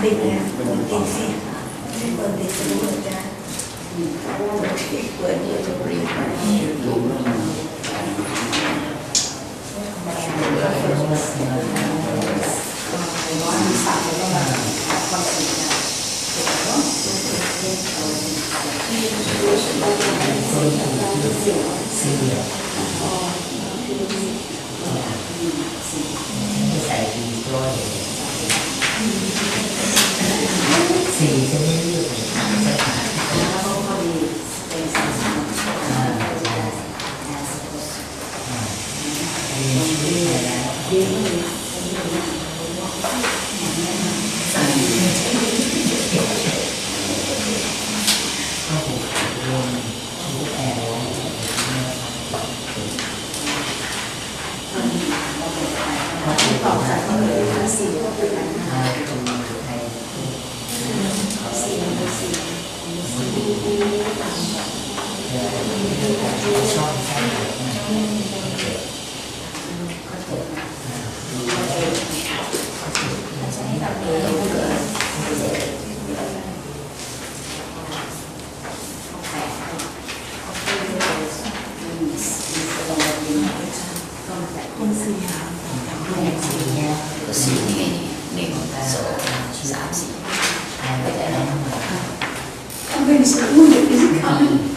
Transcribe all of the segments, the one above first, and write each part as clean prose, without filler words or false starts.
ติดแล้วติดสิไม่เปิดติดจะรู้เลยจ้ะเปิดเดี๋ยวจะเปลี่ยนไปดู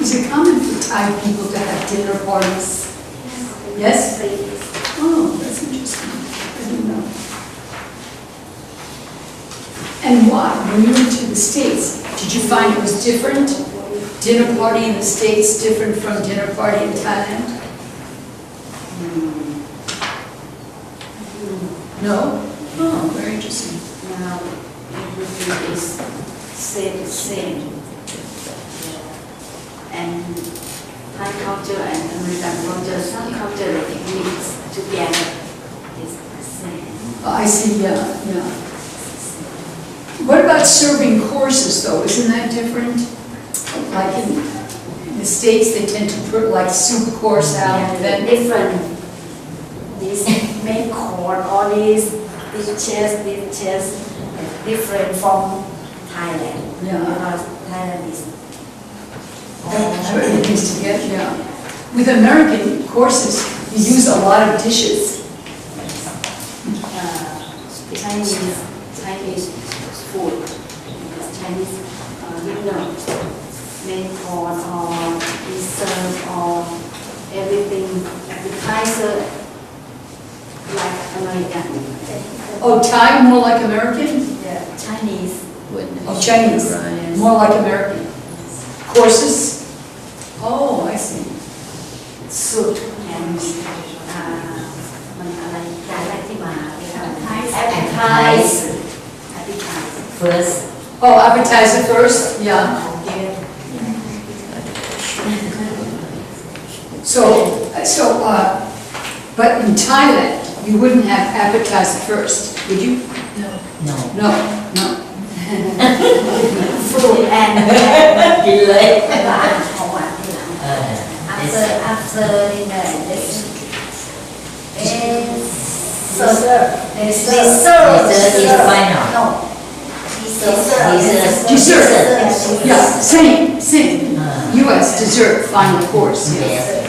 Is it common for Thai people to have dinner parties? Yes? Oh, that's interesting. I didn't know. And why? When you went to the States, did you find it was different? Dinner party in the States different from dinner party in Thailand? No? Oh, very interesting. Everything is same. And Thai culture and American culture, some culture mix together is the same. Oh, I see, yeah. What about serving courses though? Isn't that different? Like in the States, they tend to put like soup course out. Yeah, then different. This main course, all these dishes, different from Thailand. Yeah. Because Thailand is Everything's together, yeah. With American courses, you use a lot of dishes. Chinese food. Chinese main course or dessert or everything appetizer like American. Oh, Thai more like American? Yeah, Chinese. Oh, Chinese, more like American. Courses? Oh, I see. Soup and appetizer. First. Oh, appetizer first? Yeah. But in Thailand, you wouldn't have appetizer first, would you? No. Food and delay. After dinner, dessert is final. No. Dessert. Yeah, same. U.S. dessert, final course. Yes.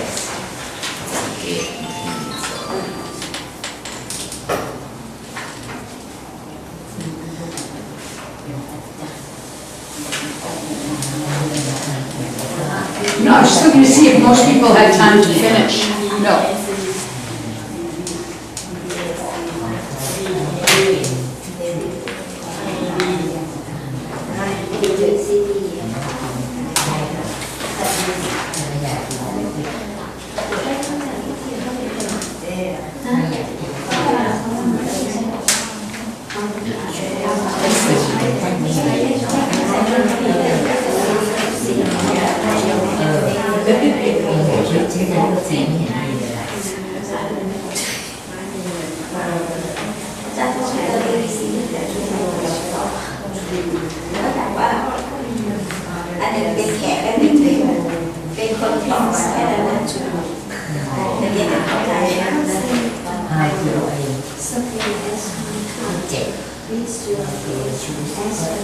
No, I was just looking to see if most people had time to finish. No. Please suraphet as a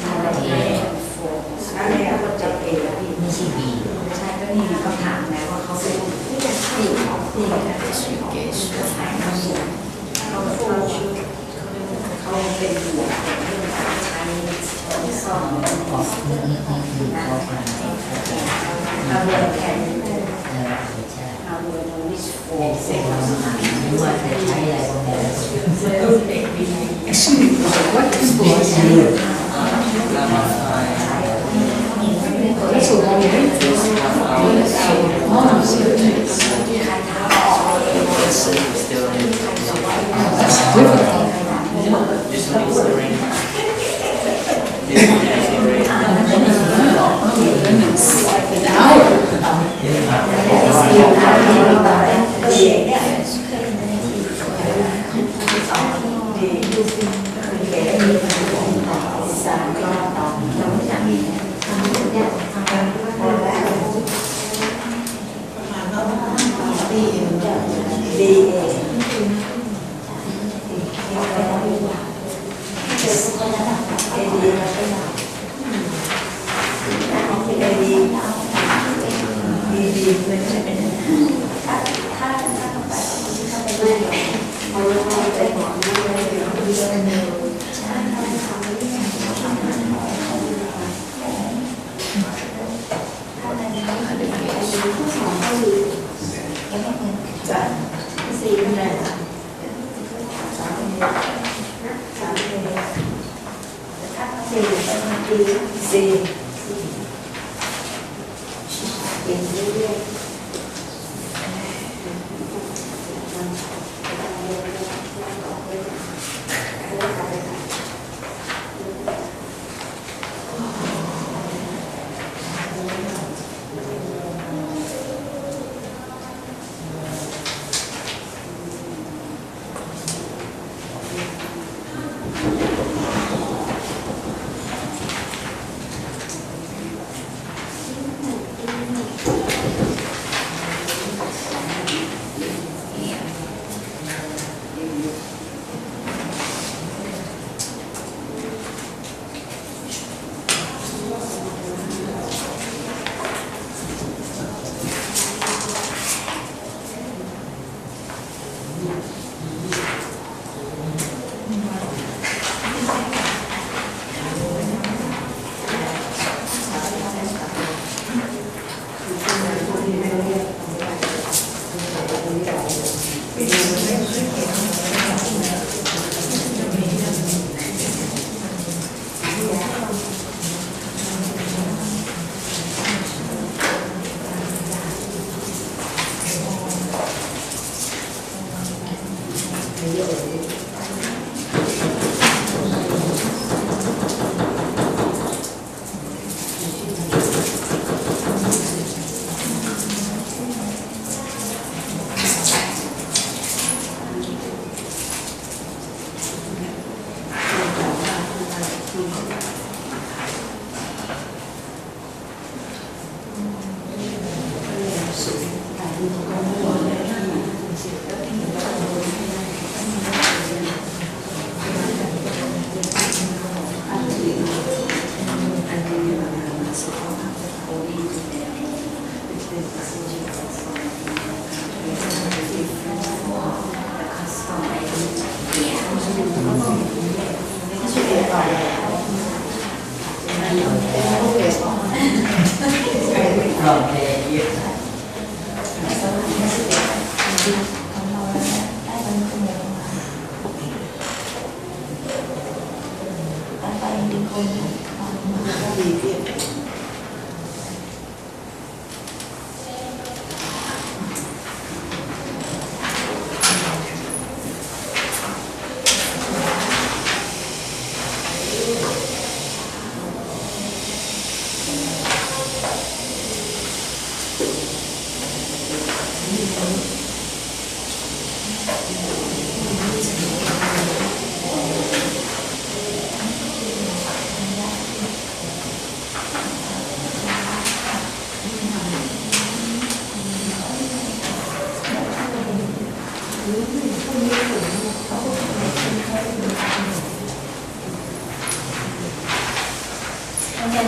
suraphet for อะไรอะก็จะเป็นไม่ใช่บีใช่ก็นี่เขาถามแล้วว่าเขาเป็นที่จะใช่ของจริงนะเป็นสุเกสก็ใช่เขาเป็นหัวเป็นเรื่องการใช้ซ่อมของเราเรียนแค่นี้เราเรียนวิชโฟเซ็กเราไม่ว่าจะใช้อะไรก็ได้ Excuse me, what is this? That's a long name. That's difficult. Oh, goodness. An hour.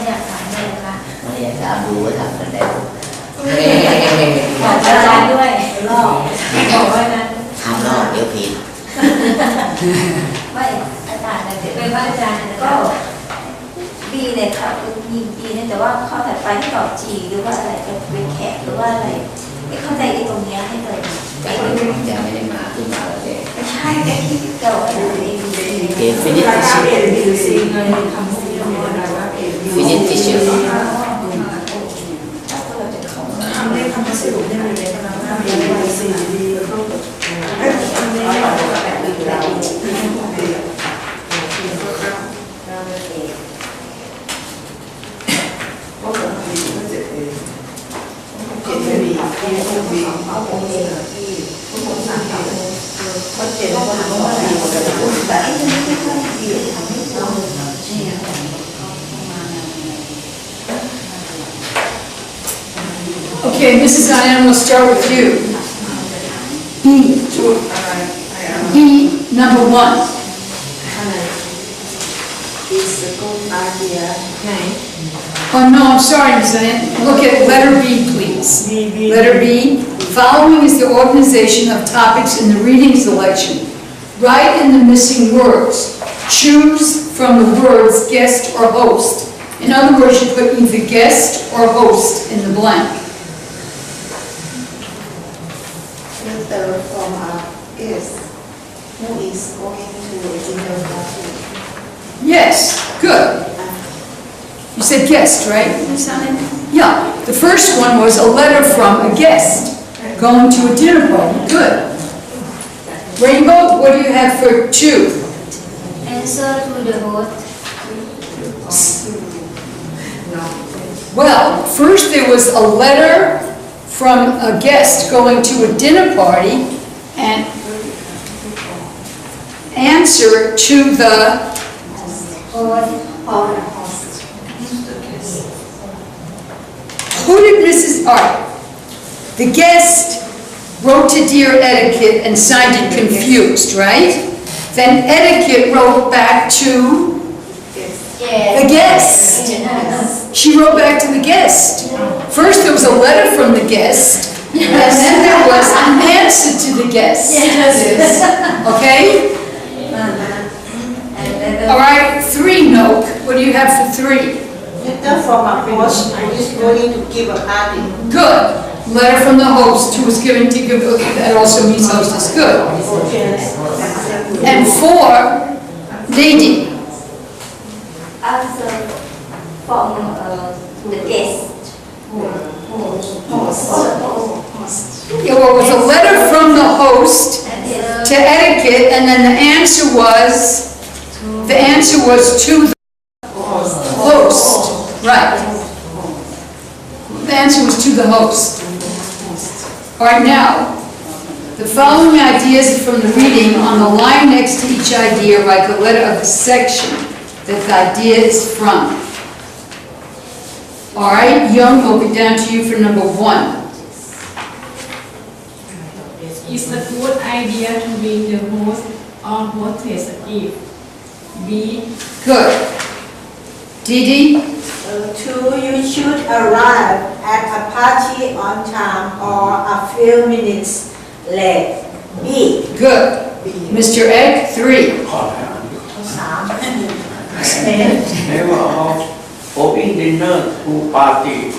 อยากถามเลยนะคะ ไม่อยากถามดูว่าทำกันได้ บอกอาจารย์ด้วยรอบบอกว่านั้น ทำรอบเดี๋ยวผิด ไม่อาจารย์เนี่ยเป็นว่าอาจารย์ก็บีเนี่ยค่ะมีบีเนี่ยแต่ว่าข้อถัดไปที่ตอบจีหรือว่าอะไรเป็นแขกหรือว่าอะไรไม่เข้าใจไอ้ตรงเนี้ยให้เลย แต่ว่าจะไม่ได้มาขึ้นมาแล้วเด็ก ไม่ใช่แต่ที่เก่าอะไรเอง เกมฟินิชทิชชู่ฟินิชทิชชู่ ทำได้คำว่าสรุปได้เลยนะว่าเป็นสิ่งดีแล้วก็ทำได้แบบอื่นเราก็คงมีก็เจ็บเองเจ็บไม่มีที่คงมีเขาคงมีที่ทุกคนสั่งเขาก็เจ็บก็ทำว่าดีแต่ไอ้ที่ไม่ค่อยดีทำให้เราOkay, Mrs. Diane, we'll start with you. B. B, number 1. It's a good idea. Oh, no, I'm sorry, Ms. Diane. Look at letter B, please. Letter B. Following is the organization of topics in the reading selection. Write in the missing words. Choose from the words guest or host. In other words, you put either guest or host in the blank. Filter from a guest who is going to a dinner party. Yes, good. You said guest, right, Ms. Diane? Yeah, the first one was a letter from a guest going to a dinner party. Good. Rainbow, what do you have for 2? Answer to the host. Well, first there was a letter from a guest going to a dinner party and answer to the Host. who did Mrs. Art? The guest wrote to Dear Etiquette and signed it confused, right? Then Etiquette wrote back to the guest. She wrote back to the guest. First there was a letter from the guest, and then there was an answer to the guest. Okay? All right, 3, Noak. What do you have for 3? Letter from a host who is going to give a party. Good. Letter from the host who was given to give, that also means hostess. Good. And 4, Lady. Answer from the guest. Yeah, well, it was a letter from the host to Etiquette, and then the answer was to the host. Right. The answer was to the host. All right, now, the following ideas are from the reading. On the line next to each idea, write the letter of the section that the idea is from. All right, Young, will be down to you for number 1. It's a good idea to bring the host or hostess a gift. B. Good. Didi? 2, you should arrive at a party on time or a few minutes late. B. Good. Mr. Egg, 3. Never have open dinner to party.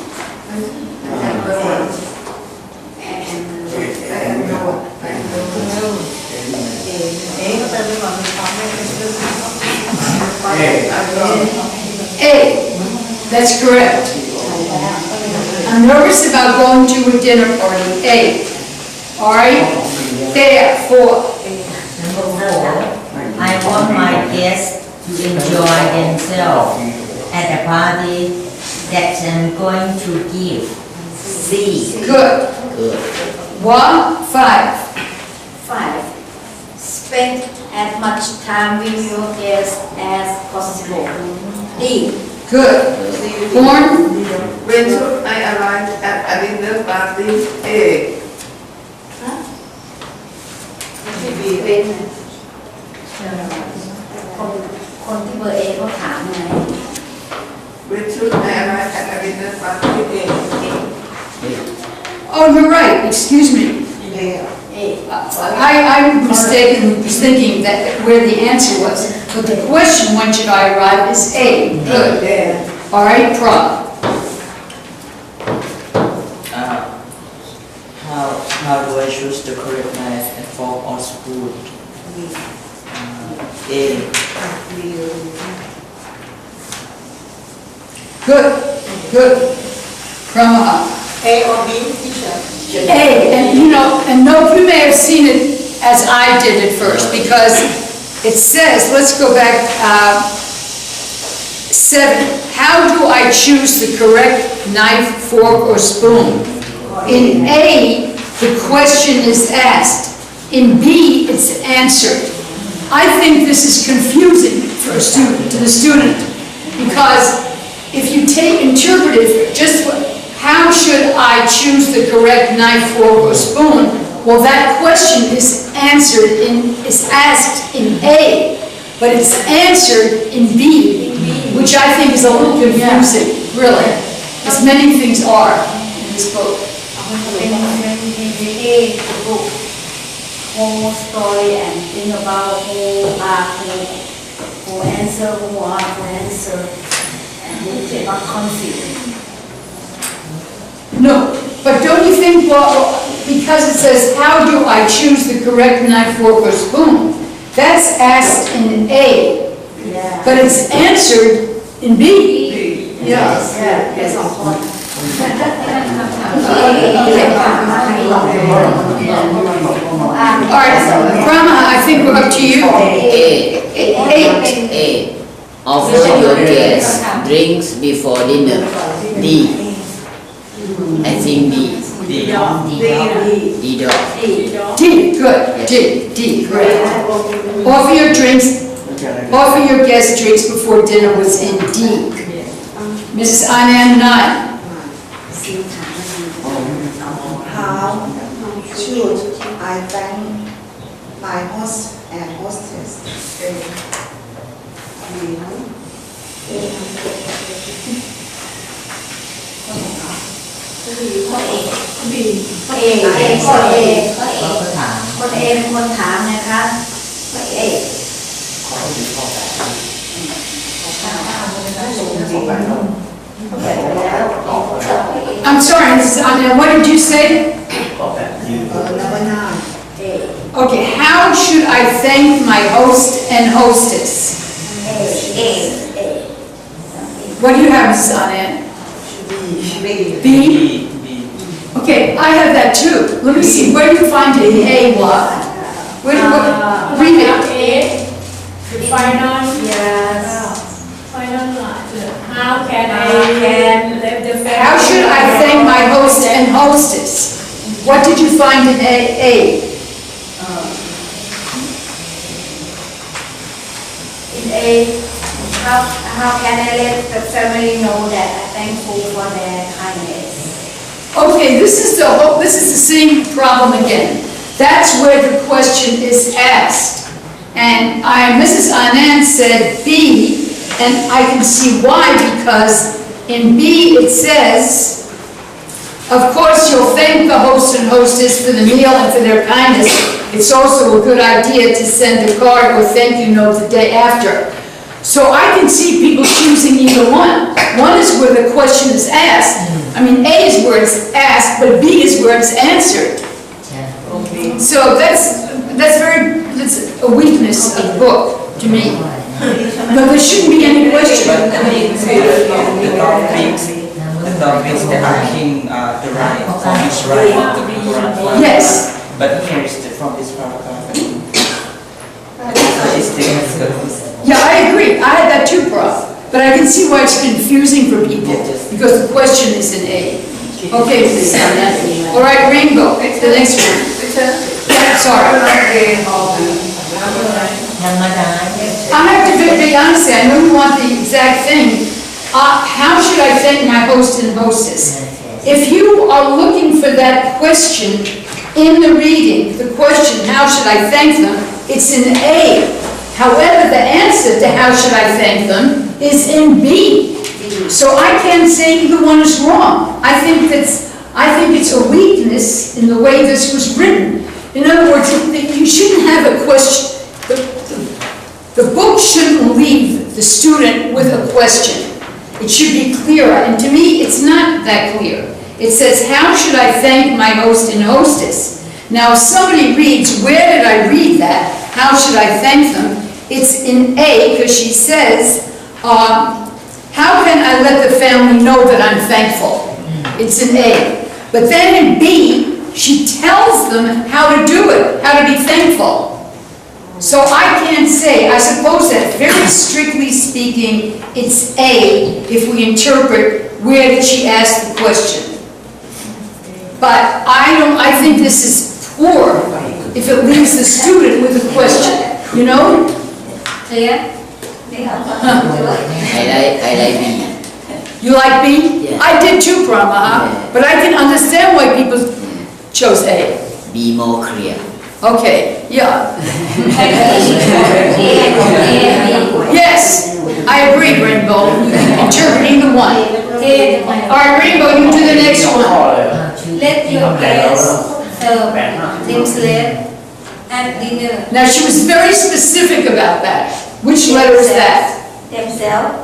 A. That's correct. I'm nervous about going to a dinner party. A. All right? There, 4. Number 4, I want my guests to enjoy themselves at a party that I'm going to give. C. Good. Good. 1, 5. 5. Spend as much time with your guests as possible. D. Good. Born? When should I arrive at a dinner party? A. เป็นคนที่เบอร์ A เขาถามไง When When should I arrive at a dinner party? Oh, you're right, excuse me. I'm mistaken, was thinking that where the answer was. But the question, when should I arrive, is A. Good. All right, Prague. How do I choose the correct knife and fork or spoon? A. Good. Pramaha. A or B, teacher? A, and you know, and no, you may have seen it as I did at first, because it says, let's go back, 7, how do I choose the correct knife, fork, or spoon? In A, the question is asked. In B, it's answered. I think this is confusing for a student, to the student, because if you take interpretive, how should I choose the correct knife, fork, or spoon? Well, that question is asked in A, but it's answered in B, which I think is a little confusing, really, as many things are in this book. Whole story and think about who answer, who are to answer, and who not confident. No, but don't you think, well, because it says, how do I choose the correct knife, fork, or spoon? That's asked in A, but it's answered in B. Yes, that's on point. All right, Brahma, I think we're up to you. A. Offer your guests drinks before dinner. D. I think D. D, good. D, great. Offer your guest drinks before dinner was in D. Mrs. Anand, 9. How should I thank my host and hostess?คนเอเป็นคนถามนะคะเอ I'm sorry, Mrs. Anand, what did you say? Number 9. Okay, how should I thank my host and hostess? What do you have, Mrs. Anand? B? Okay, I have that too. Let me see, where do you find it in A, what? Read it. A. The final. Yes. Final line. How can I let the family? How should I thank my host and hostess? What did you find in A? In A, how can I let the family know that I'm thankful for their kindness? Okay, this is the same problem again. That's where the question is asked. And Mrs. Anand said B, and I can see why, because in B it says, of course you'll thank the host and hostess for the meal and for their kindness. It's also a good idea to send a card or thank you note the day after. So I can see people choosing either one. One is where the question is asked. I mean, A is where it's asked, but B is where it's answered. So that's a weakness of the book to me. But there shouldn't be any question. The topics that are king the right, from this right to the Quran. Yes. But here is from this paragraph. Yeah, I agree. I had that too, Prof. But I can see why it's confusing for people, because the question is in A. Okay, Mrs. Anand. All right, Rainbow, the next one. Sorry. I have to be honest, I know you want the exact thing. How should I thank my host and hostess? If you are looking for that question in the reading, the question, how should I thank them, it's in A. However, the answer to how should I thank them is in B. So I can't say either one is wrong. I think it's a weakness in the way this was written. In other words, you shouldn't have a question. The book shouldn't leave the student with a question. It should be clearer, and to me, it's not that clear. It says, how should I thank my host and hostess? Now, if somebody reads, where did I read that? How should I thank them? It's in A, because she says, how can I let the family know that I'm thankful? It's in A. But then in B, she tells them how to do it, how to be thankful. So I can't say, I suppose that very strictly speaking, it's A if we interpret where did she ask the question. But I think this is poor if it leaves the student with a question, you know? I like B. You like B? Yeah. I did too, Brahma, but I can understand why people chose A. Be more clear. Okay, yeah. Yes, I agree, Rainbow. You can interpret either one. All right, Rainbow, you do the next one. Let your guests serve themselves at dinner. Now, she was very specific about that. Which letter is that? Themselves.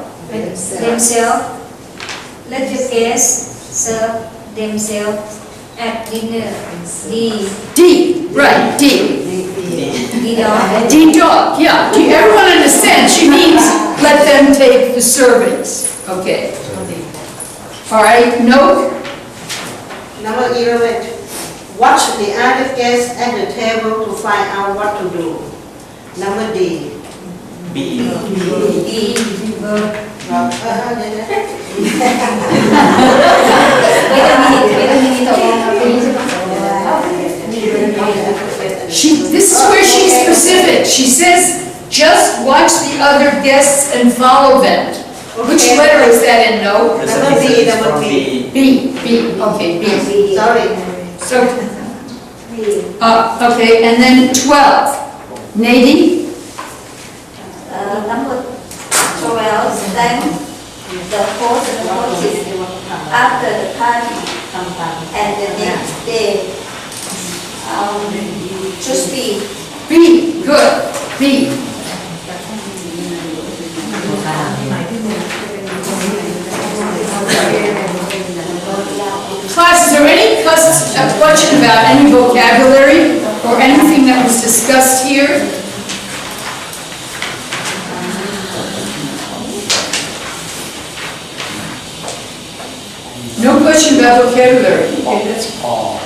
Let your guests serve themselves at dinner. D, right, D. D dog, yeah. Do everyone understand? She means let them take the servings. Okay. All right, no? Number 11. Watch the other guests at the table to find out what to do. Number D. B. This is where she's specific. She says, just watch the other guests and follow them. Which letter is that in no? Number B. Number B. B, okay, B. Sorry. So, okay, and then 12. Nadine? Number 12, thank the host and hostess after the party and the next day. Just be. B, good, B. Class, is there any question about any vocabulary or anything that was discussed here? No question about vocabulary. Okay, that's all.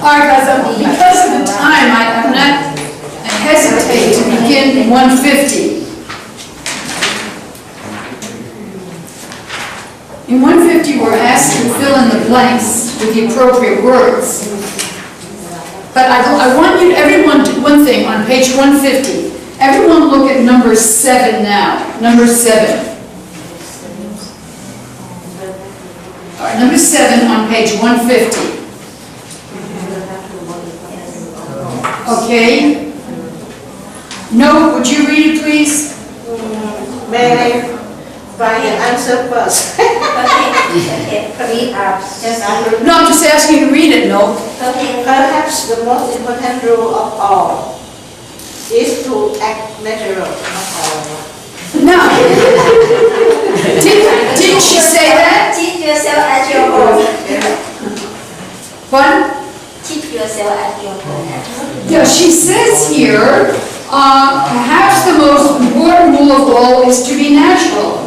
All right, guys, because of the time, I'm not, I hesitate to begin 150. In 150, we're asked to fill in the blanks with the appropriate words. But I want you, everyone, to one thing on page 150. Everyone look at number 7 now. Number 7. All right, number 7 on page 150. Okay. No, would you read it, please? May I find the answer first? No, I'm just asking you to read it, no. Perhaps the most important rule of all is to act natural. No. Didn't she say that? Teach yourself at your home. What? Teach yourself at your home. Yeah, she says here, Perhaps the most important rule of all is to be natural.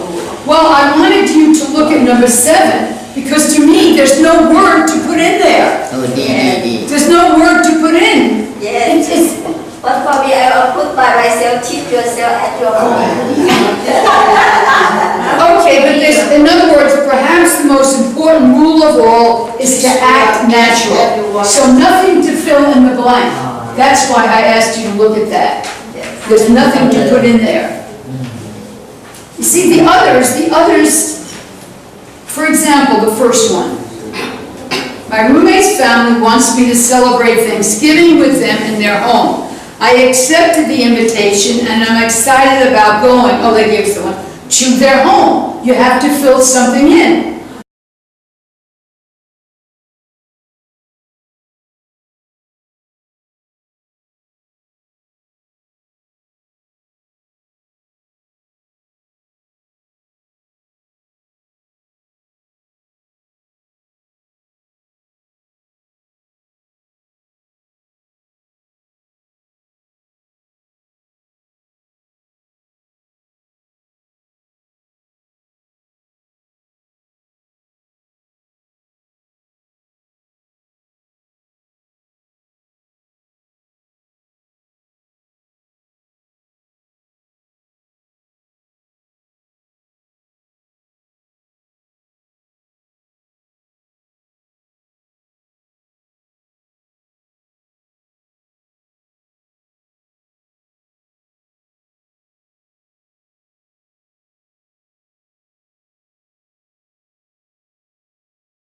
Well, I wanted you to look at number 7, because to me, there's no word to put in there. Oh, D. There's no word to put in. Yes. But for me, I will put by myself, teach yourself at your home. Okay, but in other words, perhaps the most important rule of all is to act natural. So nothing to fill in the blank. That's why I asked you to look at that. There's nothing to put in there. You see, the others, for example, the first one. My roommate's family wants me to celebrate Thanksgiving with them in their home. I accepted the invitation and I'm excited about going. Oh, they gave someone to their home. You have to fill something in.